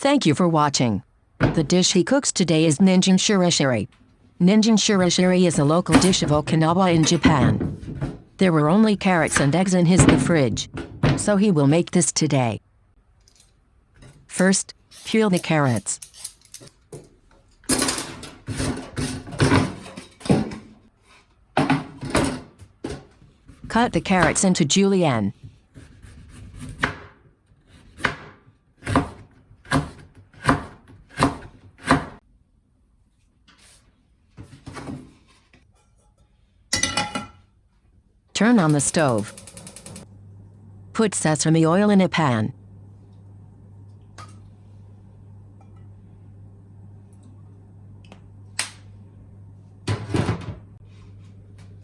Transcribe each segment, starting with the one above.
Thank you for watching. The dish he cooks today is Ninjin Shirishiri. Ninjin Shirishiri is a local dish of Okinawa in Japan. There were only carrots and eggs in the fridge, so he will make this today. First, peel the carrots. Cut the carrots into julienne. Turn on the stove. Put sesame oil in a pan.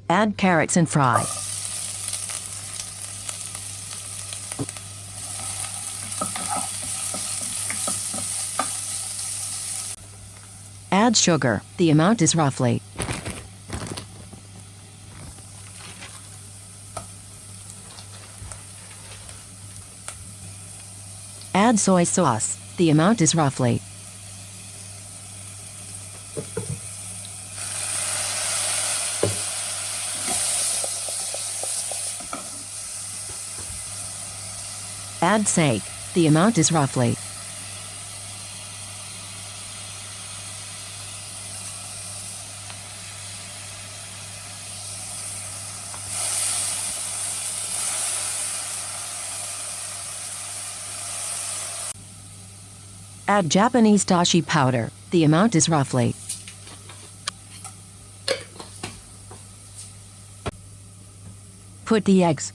Add carrots and fry. Add sugar. The amount is roughly. Add soy sauce. The amount is roughly. Add sake. The amount is roughly. Add Japanese dashi powder. The amount is roughly. Put the eggs.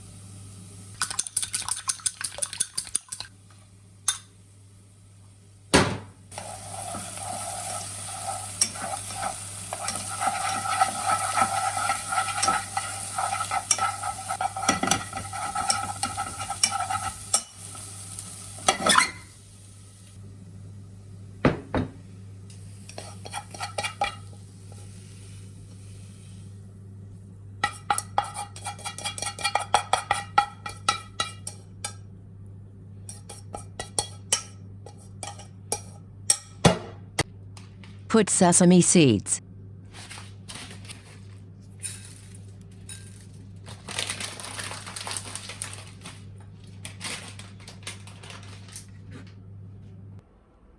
Put sesame seeds.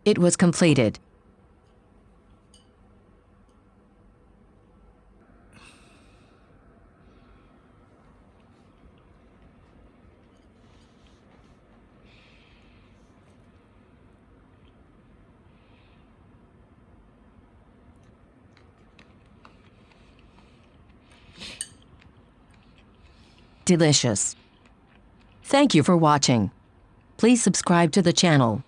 It was completed. Delicious. Thank you for watching. Please subscribe to the channel.